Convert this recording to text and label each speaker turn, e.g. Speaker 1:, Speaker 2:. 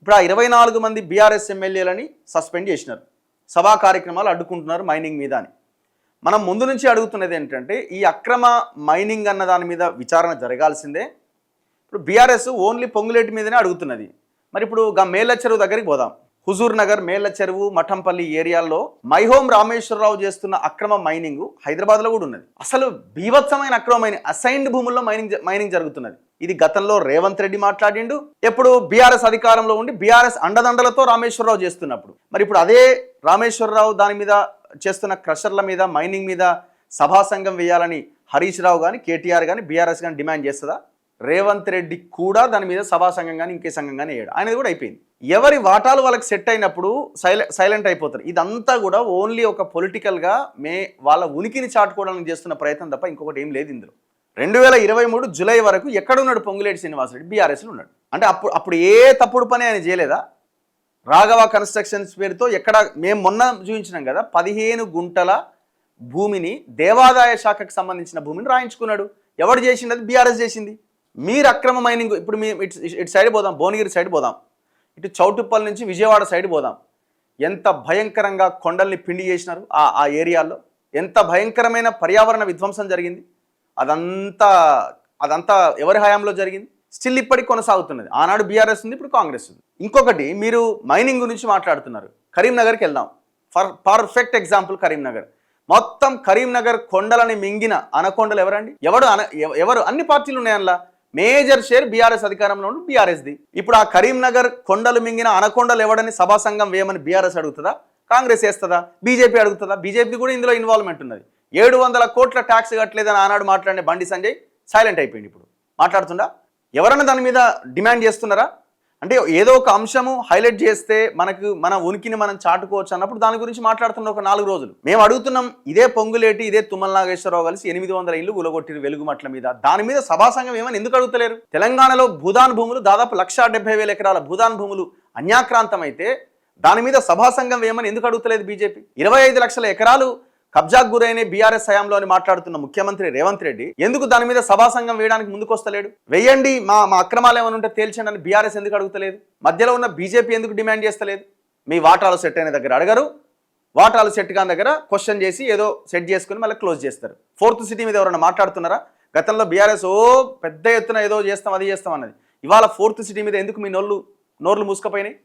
Speaker 1: ఇప్పుడు ఆ 24 మంది బీఆర్ఎస్ ఎమ్మెల్యేలని సస్పెండ్ చేసినారు, సభా కార్యక్రమాలు అడ్డుకుంటున్నారు మైనింగ్ మీద అని. మనం ముందు నుంచి అడుగుతున్నది ఏంటంటే ఈ అక్రమ మైనింగ్ అన్న దాని మీద విచారణ జరగాల్సిందే. ఇప్పుడు బీఆర్ఎస్ ఓన్లీ పొంగులేటి మీదనే అడుగుతున్నది. మరి ఇప్పుడు మేళ్ల చెరువు దగ్గరికి పోదాం. హుజూర్ నగర్, మేళ్ల చెరువు, మఠంపల్లి ఏరియాల్లో మైహోం రామేశ్వరరావు చేస్తున్న అక్రమ మైనింగ్ హైదరాబాద్లో కూడా ఉన్నది. అసలు బీభత్సమైన అక్రమ మైనింగ్, అసైన్డ్ భూముల్లో మైనింగ్ జరుగుతున్నది. ఇది గతంలో రేవంత్ రెడ్డి మాట్లాడిండు, ఎప్పుడు బీఆర్ఎస్ అధికారంలో ఉండి బీఆర్ఎస్ అండదండలతో రామేశ్వరరావు చేస్తున్నప్పుడు. మరి ఇప్పుడు అదే రామేశ్వరరావు దాని మీద చేస్తున్న క్రషర్ల మీద, మైనింగ్ మీద సభా సంఘం వేయాలని హరీష్ రావు కానీ, కేటీఆర్ కానీ, బీఆర్ఎస్ కానీ డిమాండ్ చేస్తుందా? రేవంత్ రెడ్డి కూడా దాని మీద సభా సంఘం కానీ ఇంకే సంఘం కానీ వేయడు. ఆయనది కూడా అయిపోయింది. ఎవరి వాటాలు వాళ్ళకి సెట్ అయినప్పుడు సైలెంట్ అయిపోతారు. ఇదంతా కూడా ఓన్లీ ఒక పొలిటికల్గా వాళ్ళ ఉనికిని చాటుకోవడానికి చేస్తున్న ప్రయత్నం తప్ప ఇంకొకటి ఏం లేదు ఇందులో. 2023 జూలై వరకు ఎక్కడున్నాడు పొంగులేటి శ్రీనివాసరెడ్డి? బీఆర్ఎస్లో ఉన్నాడు. అంటే అప్పుడు ఏ తప్పుడు పని ఆయన చేయలేదా? రాఘవ కన్స్ట్రక్షన్స్ పేరుతో ఎక్కడ మేము మొన్న చూపించినాం కదా, 15 గుంటల భూమిని దేవాదాయ శాఖకు సంబంధించిన భూమిని రాయించుకున్నాడు. ఎవడు చేసింది? అది బీఆర్ఎస్ చేసింది. మీరు అక్రమ మైనింగ్ ఇప్పుడు ఇటు సైడ్ పోదాం, భువనగిరి సైడ్ పోదాం, ఇటు చౌటుప్పల్ నుంచి విజయవాడ సైడ్ పోదాం. ఎంత భయంకరంగా కొండల్ని పిండి చేసినారు ఆ ఏరియాల్లో. ఎంత భయంకరమైన పర్యావరణ విధ్వంసం జరిగింది. అదంతా ఎవరి హయాంలో జరిగింది? స్టిల్ ఇప్పటికి కొనసాగుతున్నది. ఆనాడు బీఆర్ఎస్ ఉంది, ఇప్పుడు కాంగ్రెస్ ఉంది. ఇంకొకటి, మీరు మైనింగ్ గురించి మాట్లాడుతున్నారు. కరీంనగర్కి వెళ్దాం. Perfect example Karimnagar. మొత్తం కరీంనగర్ కొండలని మింగిన అనకొండలు ఎవరండి? ఎవరు? అన్ని పార్టీలు ఉన్నాయి అందులో. మేజర్ షేర్ బీఆర్ఎస్ అధికారంలో ఉండి బీఆర్ఎస్ది. ఇప్పుడు ఆ కరీంనగర్ కొండలు మింగిన అనకొండలు ఎవడని సభా సంఘం వేయమని బీఆర్ఎస్ అడుగుతుందా? కాంగ్రెస్ వేస్తుందా? బీజేపీ అడుగుతుందా? బీజేపీ కూడా ఇందులో ఇన్వాల్వ్మెంట్ ఉన్నది. 700 కోట్ల ట్యాక్స్ కట్టలేదని ఆనాడు మాట్లాడిన బండి సంజయ్ సైలెంట్ అయిపోయింది. ఇప్పుడు మాట్లాడుతుందా? ఎవరన్నా దాని మీద డిమాండ్ చేస్తున్నారా? అంటే ఏదో ఒక అంశము హైలైట్ చేస్తే మన ఉనికిని మనం చాటుకోవచ్చు అన్నప్పుడు దాని గురించి మాట్లాడుతున్న ఒక 4 రోజులు మేము అడుగుతున్నాం. ఇదే పొంగులేటి, ఇదే తుమ్మల నాగేశ్వరరావు కలిసి 800 ఇల్లు గులగొట్టిరు వెలుగుమట్ల మీద. దాని మీద సభా సంఘం ఏమని ఎందుకు అడుగుతలేరు? తెలంగాణలో భూదాన్ భూములు దాదాపు 1,70,000 ఎకరాల భూదాన్ భూములు అన్యాక్రాంతం అయితే దాని మీద సభా సంఘం ఏమని ఎందుకు అడుగుతలేదు బీజేపీ? 25 లక్షల ఎకరాలు కబ్జాకు గురైన బీఆర్ఎస్ హయాంలో అని మాట్లాడుతున్న ముఖ్యమంత్రి రేవంత్ రెడ్డి ఎందుకు దాని మీద సభా సంఘం వేయడానికి ముందుకొస్తలేడు? వేయండి, మా అక్రమాలు ఏమైనా ఉంటే తేల్చండి అని బీఆర్ఎస్ ఎందుకు అడుగుతలేదు? మధ్యలో ఉన్న బీజేపీ ఎందుకు డిమాండ్ చేస్తలేదు? మీ వాటాలు సెట్ అయిన దగ్గర అడగరు, వాటాలు సెట్ కాని దగ్గర క్వశ్చన్ చేసి ఏదో సెట్ చేసుకుని మళ్ళీ క్లోజ్ చేస్తారు. 4th సిటీ మీద ఎవరైనా మాట్లాడుతున్నారా? గతంలో బీఆర్ఎస్ పెద్ద ఎత్తున ఏదో చేస్తాం, అది చేస్తాం అన్నది. ఇవాళ 4th సిటీ మీద ఎందుకు మీ నోర్లు మూసుకుపోయినాయి?